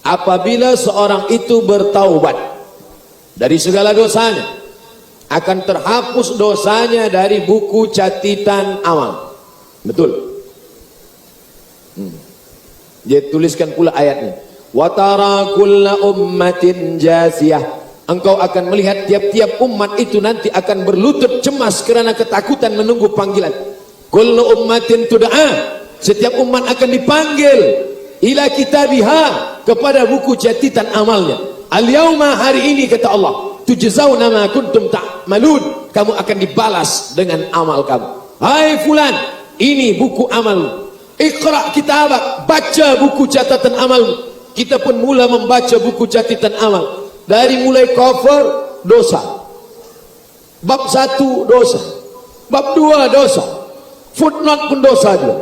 apabila seorang itu bertaubat dari segala dosanya, akan terhapus dosanya dari buku catatan amal. Betul. Dia tuliskan pula ayatnya. Wa tara kulla ummatin jasiyah. Engkau akan melihat tiap-tiap umat itu nanti akan berlutut cemas karena ketakutan menunggu panggilan. Kullu ummatin tud'a. Setiap umat akan dipanggil ila kitabiha, kepada buku catatan amalnya. Al-yauma, hari ini kata Allah, tujzauna ma kuntum ta'malun, kamu akan dibalas dengan amal kamu. Hai fulan, ini buku amal. Iqra kitabak, baca buku catatan amal. Kita pun mula membaca buku catatan amal. Dari mulai cover dosa, bab 1 dosa, bab 2 dosa, footnote pun dosa juga,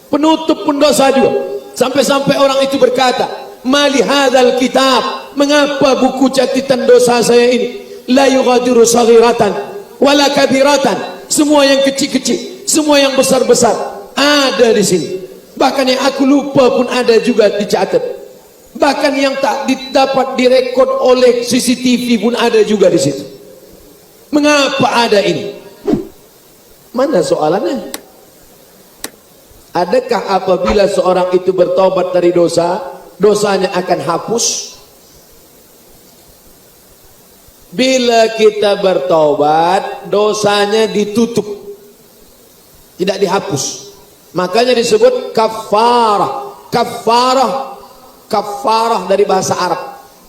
penutup pun dosa juga. Sampai-sampai orang itu berkata, mali hadzal kitab, mengapa buku catatan dosa saya ini la yughadiru saghiratan wala kabiratan, semua yang kecil-kecil, semua yang besar-besar ada di sini. Bahkan yang aku lupa pun ada juga dicatat. Bahkan yang tak dapat direkod oleh CCTV pun ada juga di situ. Mengapa ada ini? Mana soalannya? Adakah apabila seorang itu bertobat dari dosa, dosanya akan hapus? Bila kita bertobat, dosanya ditutup, tidak dihapus. Makanya disebut kafarah. Kafarah dari bahasa Arab.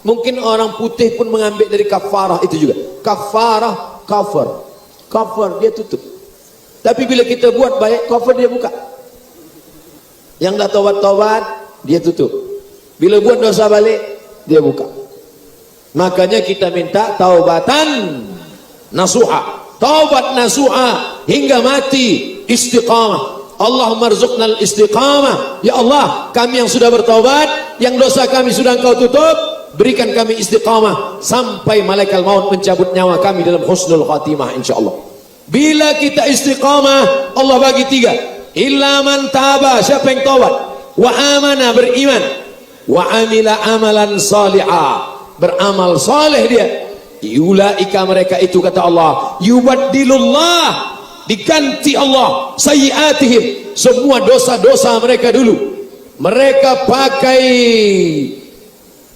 Mungkin orang putih pun mengambil dari kafarah itu juga. Kafarah, cover dia tutup. Tapi bila kita buat baik, cover dia buka. Yang dah tobat-tobat, dia tutup. Bila buat dosa balik, dia buka. Makanya kita minta taubatan nasuha, taubat nasuha hingga mati, istiqamah. Allahumma rzuqnal istiqamah. Ya Allah, kami yang sudah bertaubat, yang dosa kami sudah Engkau tutup, berikan kami istiqamah sampai malaikat maut mencabut nyawa kami dalam husnul khatimah insyaallah. Bila kita istiqamah, Allah bagi 3. Illa man taba, siapa yang taubat, wa amana, beriman, wa amila amalan salihah, beramal saleh dia. Ulaika, mereka itu kata Allah, yubaddilullah, diganti Allah sayyiatihim, semua dosa-dosa mereka dulu. Mereka pakai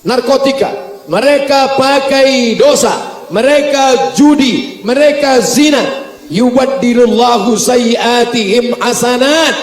narkotika, mereka pakai dosa, mereka judi, mereka zina. Yubaddilullahu sayyiatihim hasanat,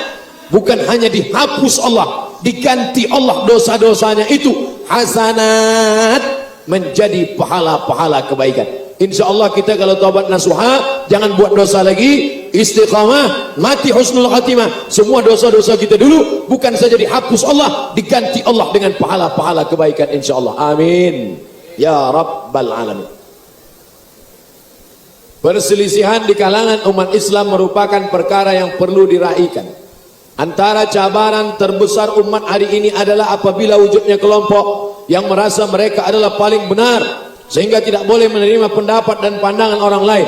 bukan hanya dihapus Allah, diganti Allah dosa-dosanya itu hasanat, menjadi pahala-pahala kebaikan. InsyaAllah kita kalau taubat nasuha, jangan buat dosa lagi, istiqamah, mati husnul khatimah. Semua dosa-dosa kita dulu bukan saja dihapus Allah, diganti Allah dengan pahala-pahala kebaikan insyaallah. Amin ya rabbal alamin. Perselisihan di kalangan umat Islam merupakan perkara yang perlu diraihkan. Antara cabaran terbesar umat hari ini adalah apabila wujudnya kelompok yang merasa mereka adalah paling benar, sehingga tidak boleh menerima pendapat dan pandangan orang lain.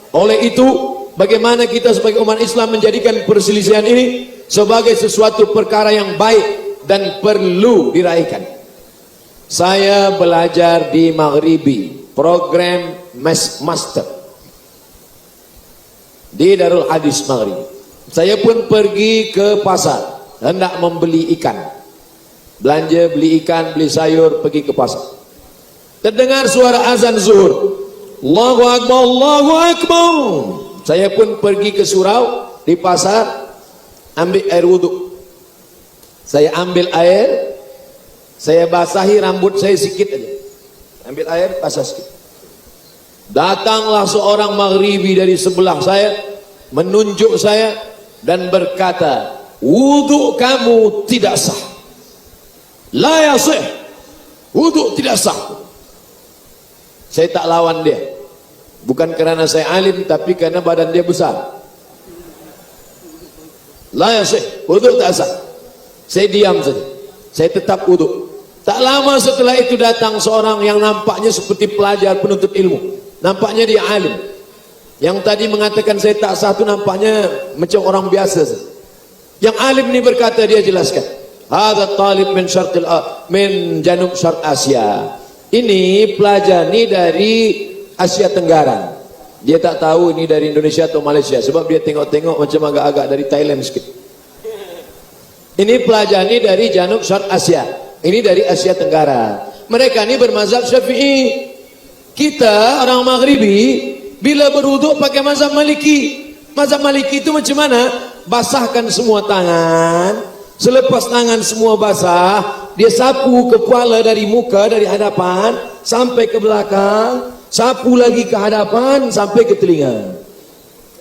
Oleh itu, bagaimana kita sebagai umat Islam menjadikan perselisihan ini sebagai sesuatu perkara yang baik dan perlu diraihkan. Saya belajar di Maghribi, program Master di Darul Hadis Maghribi. Saya pun pergi ke pasar, hendak membeli ikan, belanja, beli ikan, beli sayur, pergi ke pasar. Terdengar suara azan zuhur, Allahu Akbar, Allahu Akbar. Saya pun pergi ke surau di pasar, ambil air wudhu. Saya ambil air, saya basahi rambut saya sikit aja, ambil air, basah sikit. Datanglah seorang Maghribi dari sebelah saya, menunjuk saya dan berkata, wudhu kamu tidak sah, la yasih, wudhu tidak sah. Saya tak lawan dia, bukan kerana saya alim, tapi kerana badan dia besar. La yasih, wudhu tak sah. Saya diam saja, saya tetap wudhu. Tak lama setelah itu datang seorang yang nampaknya seperti pelajar penuntut ilmu, nampaknya dia alim. Yang tadi mengatakan saya tak sah itu nampaknya macam orang biasa. Yang alim ini berkata, dia jelaskan, Hadza talib min janub syarq Asia. Ini pelajar ini dari Asia Tenggara. Dia tak tahu ini dari Indonesia atau Malaysia, sebab dia tengok-tengok macam agak-agak dari Thailand sikit. Ini pelajar ini dari janub syarq Asia. Ini dari Asia Tenggara. Mereka ini bermazhab Syafi'i. Kita orang Maghribi bila berwuduk pakai mazhab Maliki. Mazhab Maliki itu macam mana? Basahkan semua tangan. Selepas tangan semua basah, dia sapu kepala dari muka, dari hadapan sampai ke belakang, sapu lagi ke hadapan sampai ke telinga.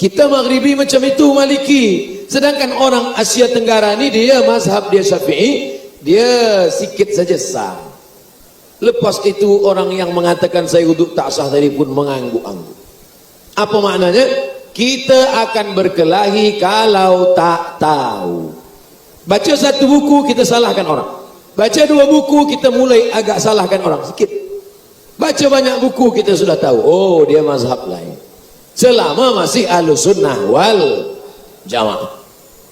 Kita Maghribi macam itu Maliki. Sedangkan orang Asia Tenggara ni dia mazhab dia Syafi'i, dia sikit saja sah. Lepas itu orang yang mengatakan saya wuduk tak sah tadi pun mengangguk-angguk. Apa maknanya? Kita akan berkelahi kalau tak tahu. Baca satu buku kita salahkan orang. Baca dua buku kita mulai agak salahkan orang sikit. Baca banyak buku kita sudah tahu. Oh, dia mazhab lain. Selama masih Ahlus Sunnah wal Jamaah.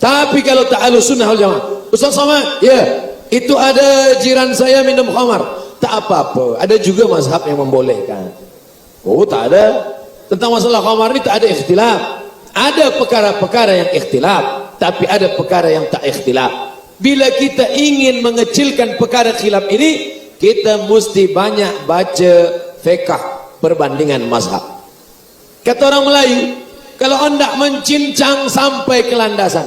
Tapi kalau tak Ahlus Sunnah wal Jamaah, Ustaz Somad, ya, itu ada jiran saya minum khamar. Tak apa-apa. Ada juga mazhab yang membolehkan. Oh, tak ada. Tentang masalah khamar ini tak ada ikhtilaf. Ada perkara-perkara yang ikhtilaf, tapi ada perkara yang tak ikhtilaf. Bila kita ingin mengecilkan perkara khilaf ini, kita mesti banyak baca fiqh perbandingan mazhab. Kata orang Melayu, kalau anda mencincang sampai ke landasan,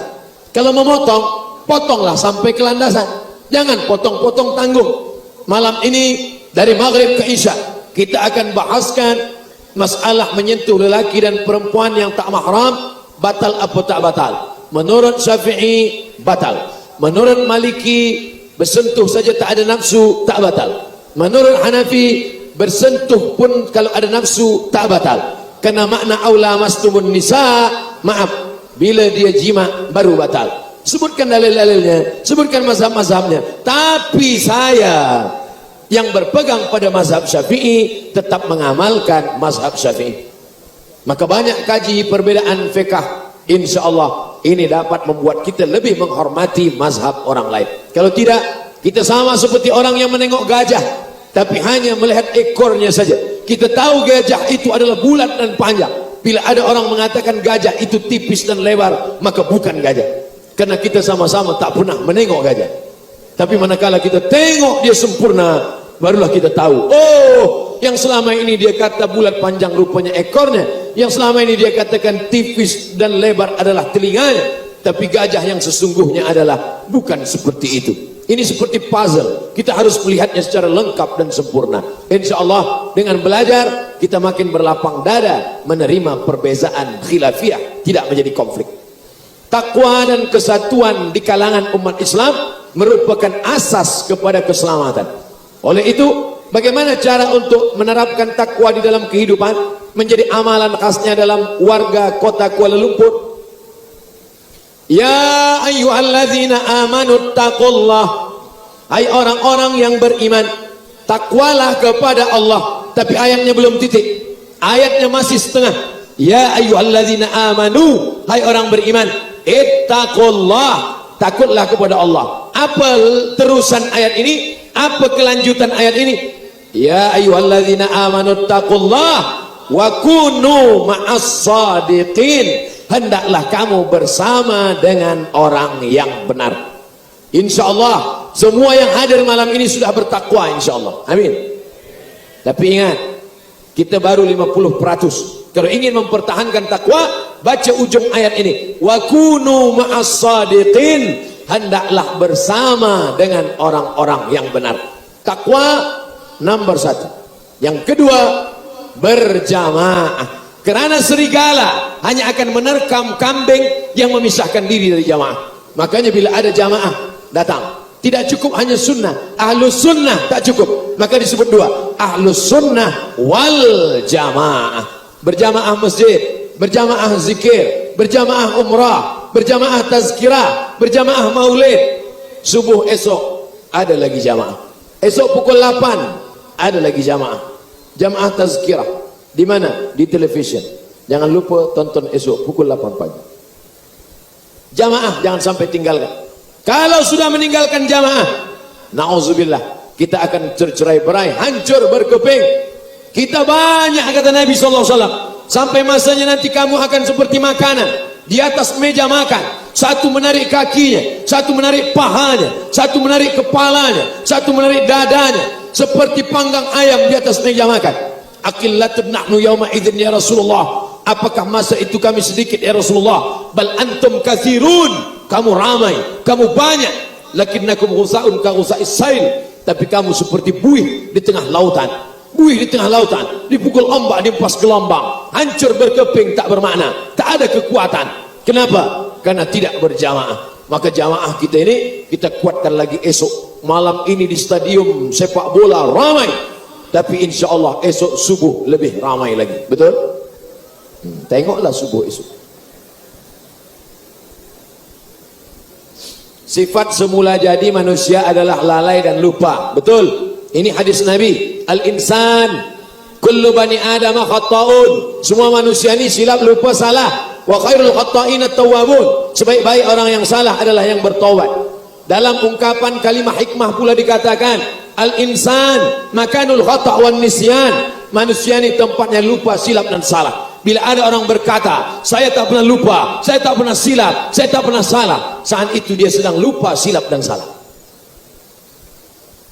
kalau memotong, potonglah sampai ke landasan. Jangan potong-potong tanggung. Malam ini dari maghrib ke isya kita akan bahaskan masalah menyentuh lelaki dan perempuan yang tak mahram, batal apa tak batal. Menurut Syafi'i batal. Menurut Maliki bersentuh saja tak ada nafsu tak batal. Menurut Hanafi bersentuh pun kalau ada nafsu tak batal. Karena makna aula mastumun nisa, maaf, bila dia jima baru batal. Sebutkan dalil-dalilnya, sebutkan mazhab-mazhabnya. Tapi saya yang berpegang pada mazhab Syafi'i tetap mengamalkan mazhab Syafi'i. Maka banyak kaji perbedaan fiqh. InsyaAllah ini dapat membuat kita lebih menghormati mazhab orang lain. Kalau tidak, kita sama seperti orang yang menengok gajah tapi hanya melihat ekornya saja. Kita tahu gajah itu adalah bulat dan panjang. Bila ada orang mengatakan gajah itu tipis dan lebar, maka bukan gajah. Karena kita sama-sama tak pernah menengok gajah. Tapi manakala kita tengok dia sempurna, barulah kita tahu, oh, yang selama ini dia kata bulat panjang rupanya ekornya, yang selama ini dia katakan tipis dan lebar adalah telinganya, tapi gajah yang sesungguhnya adalah bukan seperti itu. Ini seperti puzzle, kita harus melihatnya secara lengkap dan sempurna. InsyaAllah dengan belajar kita makin berlapang dada menerima perbezaan khilafiyah, tidak menjadi konflik. Takwa dan kesatuan di kalangan umat Islam merupakan asas kepada keselamatan. Oleh itu, bagaimana cara untuk menerapkan takwa di dalam kehidupan menjadi amalan khasnya dalam warga kota Kuala Lumpur? Ya ayyuhalladzina amanu taqullah. Hai orang-orang yang beriman, takwalah kepada Allah. Tapi ayatnya belum titik. Ayatnya masih setengah. Ya ayyuhalladzina amanu. Hai orang beriman, ittaqullah. Takutlah kepada Allah. Apa terusan ayat ini? Apa kelanjutan ayat ini? Ya ayyuhalladzina amanu taqullah wa kunu ma'as sadiqin. Hendaklah kamu bersama dengan orang yang benar. InsyaAllah semua yang hadir malam ini sudah bertakwa, insyaAllah. Amin. Tapi ingat, kita baru 50%. Kalau ingin mempertahankan takwa, baca ujung ayat ini. Wa kunu ma'as sadiqin. Hendaklah bersama dengan orang-orang yang benar. Takwa nomor 1. Yang kedua, berjamaah. Kerana serigala hanya akan menerkam kambing yang memisahkan diri dari jamaah. Makanya bila ada jamaah datang, tidak cukup hanya sunnah. Ahlus sunnah tak cukup, maka disebut dua, ahlus sunnah wal jamaah. Berjamaah masjid, berjamaah zikir, berjamaah umrah, berjamaah tazkirah, berjamaah maulid. Subuh esok ada lagi jamaah. Esok pukul 8 ada lagi jamaah. Jamaah tazkirah. Di mana? Di televisyen. Jangan lupa tonton esok pukul 8 pagi. Jamaah jangan sampai tinggalkan. Kalau sudah meninggalkan jamaah, na'udzubillah, kita akan tercerai-berai, hancur berkeping. Kita banyak, kata Nabi SAW, sampai masanya nanti kamu akan seperti makanan di atas meja makan. Satu menarik kakinya, satu menarik pahanya, satu menarik kepalanya, satu menarik dadanya, seperti panggang ayam di atas meja makan. Aqillatun nahnu yawma idzin ya Rasulullah. Apakah masa itu kami sedikit ya Rasulullah? Bal antum katsirun. Kamu ramai, kamu banyak. Lakinnakum ghusaun ka ghusa'is sail. Tapi kamu seperti buih di tengah lautan. Buih di tengah lautan, dipukul ombak, diempas gelombang, hancur berkeping, tak bermakna, tak ada kekuatan. Kenapa? Karena tidak berjamaah. Maka jamaah kita ini kita kuatkan lagi esok. Malam ini di stadium sepak bola ramai, tapi insya Allah esok subuh lebih ramai lagi. Betul? Tengoklah subuh esok. Sifat semula jadi manusia adalah lalai dan lupa. Betul? Ini hadis Nabi. Al-insan kullu bani adam khata'un. Semua manusia ini silap, lupa, salah. Wa khairul khata'in at-tawwabun. Sebaik-baik orang yang salah adalah yang bertaubat. Dalam ungkapan kalimah hikmah pula dikatakan, al-insan makanul khata' wan nisyan. Manusia ini tempatnya lupa, silap dan salah. Bila ada orang berkata, saya tak pernah lupa, saya tak pernah silap, saya tak pernah salah, saat itu dia sedang lupa, silap dan salah.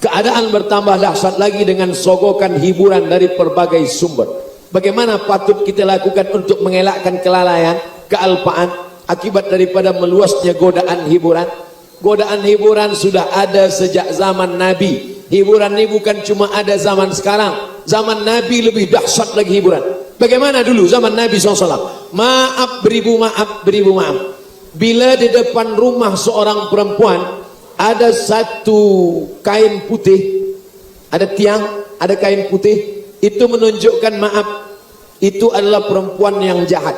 Keadaan bertambah dahsyat lagi dengan sogokan hiburan dari berbagai sumber. Bagaimana patut kita lakukan untuk mengelakkan kelalaian, kealpaan akibat daripada meluasnya godaan hiburan? Godaan hiburan sudah ada sejak zaman Nabi. Hiburan ini bukan cuma ada zaman sekarang. Zaman Nabi lebih dahsyat lagi hiburan. Bagaimana dulu zaman Nabi SAW? Maaf beribu maaf, beribu maaf. Bila di depan rumah seorang perempuan ada satu kain putih, ada tiang, ada kain putih, itu menunjukkan maaf, itu adalah perempuan yang jahat,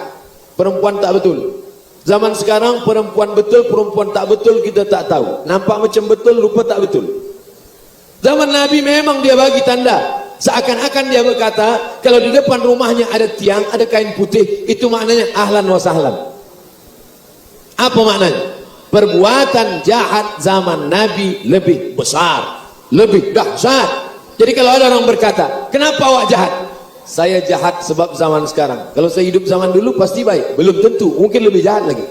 perempuan tak betul. Zaman sekarang perempuan betul, perempuan tak betul kita tak tahu. Nampak macam betul, rupa tak betul. Zaman Nabi memang dia bagi tanda. Seakan-akan dia berkata, kalau di depan rumahnya ada tiang, ada kain putih, itu maknanya ahlan wa sahlan. Apa maknanya? Perbuatan jahat zaman Nabi lebih besar, lebih dahsyat. Jadi kalau ada orang berkata, kenapa awak jahat? Saya jahat sebab zaman sekarang. Kalau saya hidup zaman dulu pasti baik. Belum tentu, mungkin lebih jahat lagi.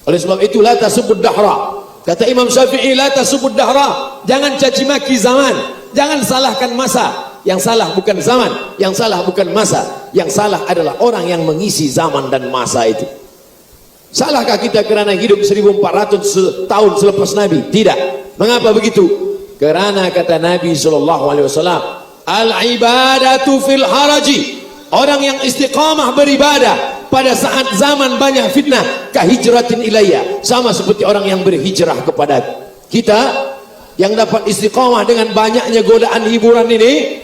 Oleh sebab itu, la tasubud dahra. Kata Imam Syafi'i, la tasubud dahra. Jangan caci maki zaman, jangan salahkan masa. Yang salah bukan zaman, yang salah bukan masa. Yang salah adalah orang yang mengisi zaman dan masa itu. Salahkah kita kerana hidup 1400 tahun selepas Nabi? Tidak. Mengapa begitu? Kerana kata Nabi SAW, al-ibadatu fil haraji. Orang yang istiqamah beribadah pada saat zaman banyak fitnah, kahijratin ilayya, sama seperti orang yang berhijrah kepada kita. Yang dapat istiqamah dengan banyaknya godaan hiburan ini,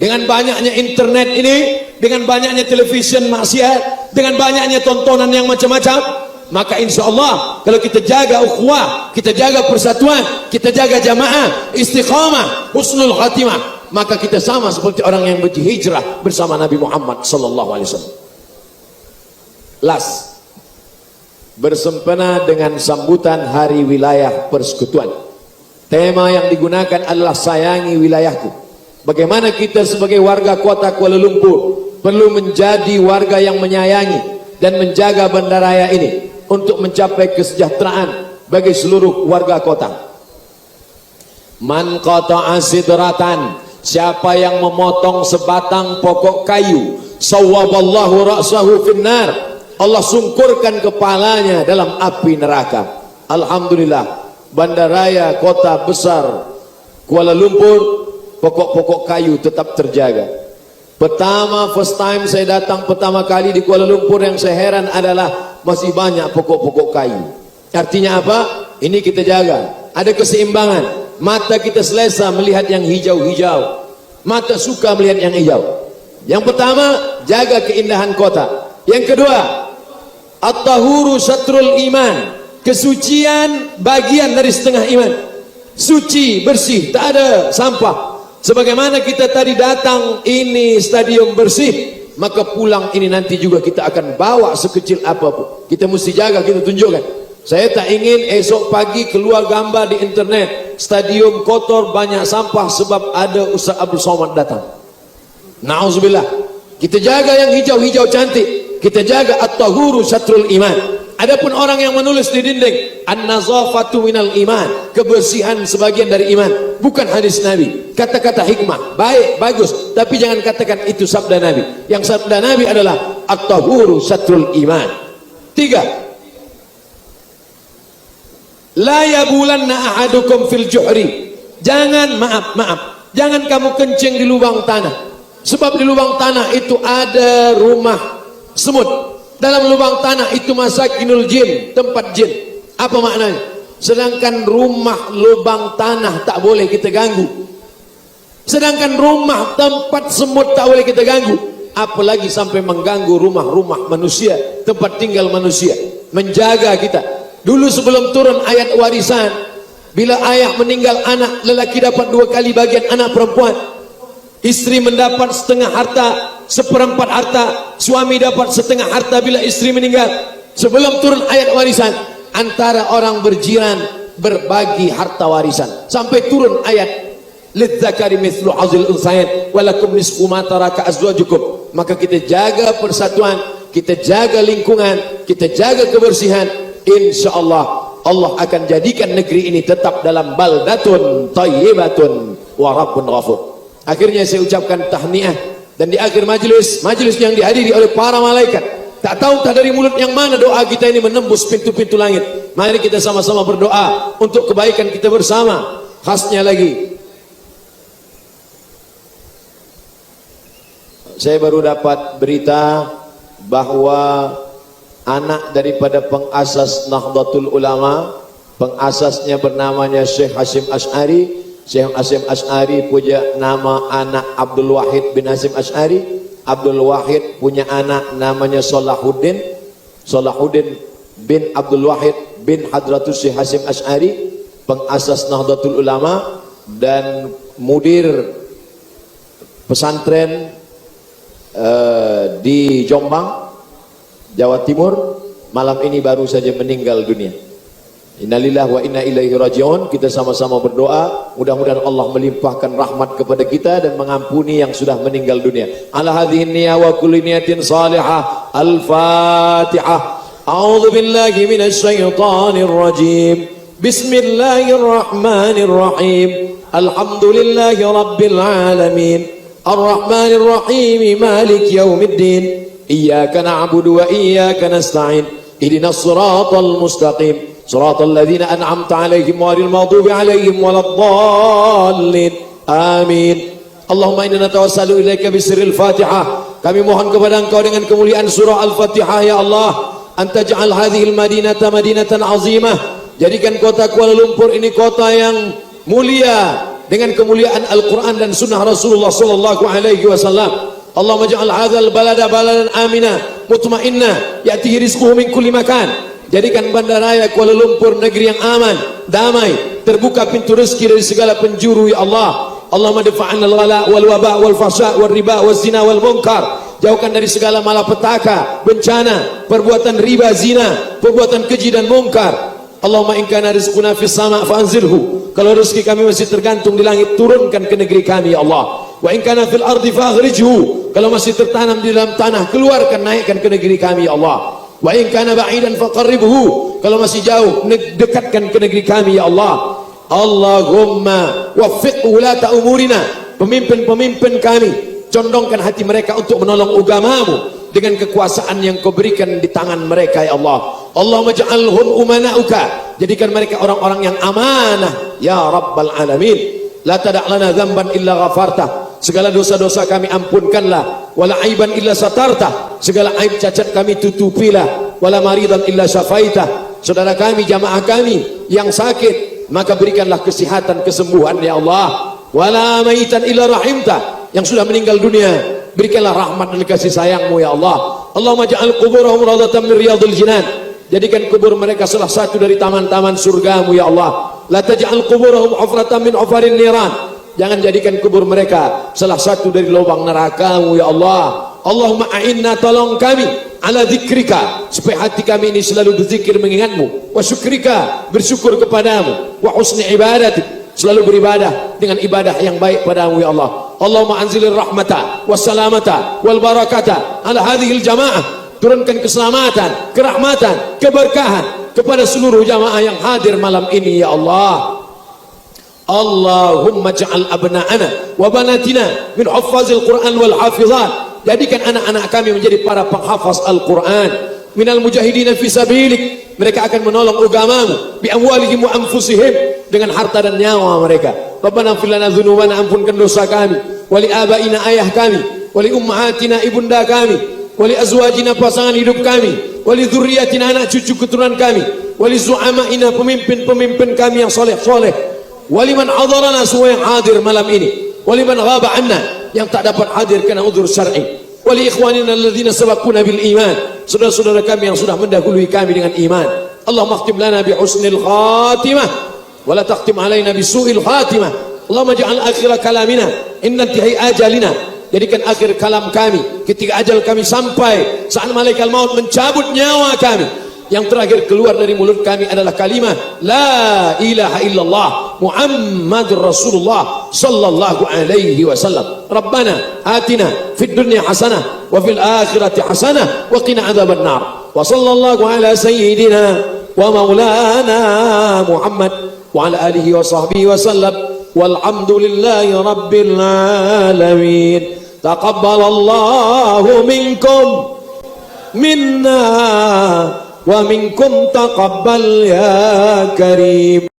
dengan banyaknya internet ini, dengan banyaknya televisyen maksiat, dengan banyaknya tontonan yang macam-macam, maka insya Allah kalau kita jaga ukhuwah, kita jaga persatuan, kita jaga jamaah, istiqamah, husnul khatimah, maka kita sama seperti orang yang berhijrah bersama Nabi Muhammad SAW. Last, bersempena dengan sambutan Hari Wilayah Persekutuan, tema yang digunakan adalah sayangi wilayahku. Bagaimana kita sebagai warga kota Kuala Lumpur perlu menjadi warga yang menyayangi dan menjaga bandaraya ini untuk mencapai kesejahteraan bagi seluruh warga kota. Man qata'a sidratan, siapa yang memotong sebatang pokok kayu, sawwaballahu ra'sahu finnar, Allah sungkurkan kepalanya dalam api neraka. Alhamdulillah, bandaraya kota besar Kuala Lumpur, pokok-pokok kayu tetap terjaga. First time saya datang pertama kali di Kuala Lumpur, yang saya heran adalah masih banyak pokok-pokok kayu. Artinya apa? Ini kita jaga, ada keseimbangan. Mata kita selesa melihat yang hijau-hijau, mata suka melihat yang hijau. Yang pertama, jaga keindahan kota. Yang kedua, at-tahuru syatrul iman, kesucian bagian dari setengah iman. Suci, bersih, tak ada sampah. Sebagaimana kita tadi datang ini stadium bersih, maka pulang ini nanti juga kita akan bawa sekecil apapun. Kita mesti jaga, kita tunjukkan. Saya tak ingin esok pagi keluar gambar di internet stadium kotor banyak sampah sebab ada Ustaz Abdul Somad datang. Na'udzubillah. Kita jaga yang hijau-hijau cantik, kita jaga at-tahuru syatrul iman. Adapun orang yang menulis di dinding an-nazafatu minal iman, kebersihan sebagian dari iman, bukan hadis Nabi. Kata-kata hikmah baik, bagus, tapi jangan katakan itu sabda Nabi. Yang sabda Nabi adalah at-tahuru syatrul iman. 3, la yabulanna ahadukum fil juhri. Jangan, jangan kamu kencing di lubang tanah. Sebab di lubang tanah itu ada rumah semut. Dalam lubang tanah itu masakinul jin, tempat jin. Apa maknanya? Sedangkan rumah lubang tanah tak boleh kita ganggu. Sedangkan rumah tempat semut tak boleh kita ganggu. Apalagi sampai mengganggu rumah-rumah manusia, tempat tinggal manusia. Menjaga kita. Dulu sebelum turun ayat warisan, bila ayah meninggal anak lelaki dapat 2 kali bagian anak perempuan, istri mendapat setengah harta, seperempat harta, suami dapat setengah harta bila istri meninggal. Sebelum turun ayat warisan, antara orang berjiran berbagi harta warisan, sampai turun ayat lidzakari mithlu hazil unsayain walakum nisfu ma taraka azwajukum. Maka kita jaga persatuan, kita jaga lingkungan, kita jaga kebersihan. InsyaAllah Allah akan jadikan negeri ini tetap dalam baldatun tayyibatun wa rabbun ghafur. Akhirnya saya ucapkan tahniah, dan di akhir majlis yang dihadiri oleh para malaikat, tak tahu tak dari mulut yang mana doa kita ini menembus pintu-pintu langit. Mari kita sama-sama berdoa untuk kebaikan kita bersama. Khasnya lagi, saya baru dapat berita bahwa anak daripada pengasas Nahdlatul Ulama, pengasasnya bernamanya Syekh Hasyim Asy'ari. Syekh Hasyim Asy'ari punya nama anak Abdul Wahid bin Hasyim Asy'ari. Abdul Wahid punya anak namanya Salahuddin. Salahuddin bin Abdul Wahid bin Hadratus Syekh Hasyim Asy'ari, pengasas Nahdlatul Ulama dan mudir pesantren di Jombang, Jawa Timur. Malam ini baru saja meninggal dunia. Innalillahi wa inna ilaihi raji'un. Kita sama-sama berdoa, mudah-mudahan Allah melimpahkan rahmat kepada kita dan mengampuni yang sudah meninggal dunia. Ala hadhihi niyya wa kulli niyatin salihah. Al-Fatihah. A'udzu billahi minasy syaithanir rajim. Bismillahirrahmanirrahim. Alhamdulillahi rabbil alamin. Ar-Rahmanir Rahim. Malik yaumiddin. Iyyaka na'budu wa iyyaka nasta'in. Ihdinas siratal mustaqim. Siratal ladzina an'amta 'alaihim ghairil maghdubi 'alaihim waladdallin. Amin. Allahumma inna natawassalu ilaika bisirril Fatihah. Kami mohon kepada Engkau dengan kemuliaan surah Al-Fatihah, ya Allah, antaj'al hadhil madinata madinatan 'azimah. Jadikan kota Kuala Lumpur ini kota yang mulia dengan kemuliaan Al-Qur'an dan sunnah Rasulullah sallallahu alaihi wasallam. Allahumma ja'al hadzal balada baladan amina mutmainnah ya'tihi rizquhu min kulli makan. Jadikan bandaraya Kuala Lumpur negeri yang aman, damai, terbuka pintu rezeki dari segala penjuru, ya Allah. Allahumma dafa'anna al-ghala wal waba wal fahsya wal riba wal zina wal munkar. Jauhkan dari segala malapetaka, bencana, perbuatan riba, zina, perbuatan keji dan munkar. Allahumma in kana rizquna fis sama' fanzilhu. Kalau rezeki kami masih tergantung di langit, turunkan ke negeri kami, ya Allah. Wa in kana fil ardi fakhrijhu. Kalau masih tertanam di dalam tanah, keluarkan, naikkan ke negeri kami, ya Allah. Wa in kana ba'idan faqarribhu. Kalau masih jauh, dekatkan ke negeri kami, ya Allah. Allahumma waffiq ulata umurina. Pemimpin-pemimpin kami, condongkan hati mereka untuk menolong agamamu dengan kekuasaan yang kau berikan di tangan mereka, ya Allah. Allahumma ja'alhum umana'uka. Jadikan mereka orang-orang yang amanah, ya Rabbal Alamin. La tada' lana dzamban illa ghafartah. Segala dosa-dosa kami ampunkanlah. Wala aiban illa satartah. Segala aib cacat kami tutupilah. Wala maridan illa syafaitah. Saudara kami, jamaah kami yang sakit, maka berikanlah kesehatan, kesembuhan, ya Allah. Wala maitan illa rahimtah. Yang sudah meninggal dunia, berikanlah rahmat dan kasih sayangmu, ya Allah. Allahumma ja'al quburahum rawdatan min riyadil jinan. Jadikan kubur mereka salah satu dari taman-taman surgamu, ya Allah. La taj'al quburahum hufratan min hufarin niran. Jangan jadikan kubur mereka salah satu dari lubang nerakamu, ya Allah. Allahumma a'inna, tolong kami ala dzikrika, supaya hati kami ini selalu berzikir mengingatmu, wa syukrika, bersyukur kepadamu, wa husni ibadatik, selalu beribadah dengan ibadah yang baik padamu ya Allah. Allahumma anzilir rahmata wassalamata wal barakata ala hadhil jamaah, turunkan keselamatan, kerahmatan, keberkahan kepada seluruh jamaah yang hadir malam ini ya Allah. Allahumma ja'al abna'ana wa banatina min huffazil Qur'an wal hafizat, jadikan anak-anak kami menjadi para penghafaz Al-Quran, minal mujahidina fi sabilik, mereka akan menolong agamamu, bi amwalihim wa anfusihim, dengan harta dan nyawa mereka. Rabbana ighfir lana dzunubana, ampunkan dosa kami, wali abaina, ayah kami, wali ummahatina, ibunda kami, wali azwajina, pasangan hidup kami, wali dzurriyyatina, anak cucu keturunan kami, wali zu'amaina, pemimpin-pemimpin kami yang soleh-soleh, wali man hadarana, semua yang hadir malam ini, wali man ghaba anna, yang tak dapat hadir karena udzur syar'i, wali ikhwanina alladzina sabaquna bil iman, saudara-saudara kami yang sudah mendahului kami dengan iman. Allahumma khtim lana bi husnil khatimah wa la takhtim alaina bi su'il khatimah. Allahumma ja'al akhir kalamina inna intihai ajalina, jadikan akhir kalam kami ketika ajal kami sampai, saat malaikat maut mencabut nyawa kami, yang terakhir keluar dari mulut kami adalah kalimah la ilaha illallah Muhammadur Rasulullah sallallahu alaihi wasallam. Rabbana atina fid dunya hasanah wa fil akhirati hasanah wa qina adzaban nar. Wa sallallahu ala sayyidina wa maulana Muhammad wa ala alihi wa sahbihi wa sallam, walhamdulillahi rabbil alamin. Taqabbalallahu minkum minna wa minkum taqabbal ya karim.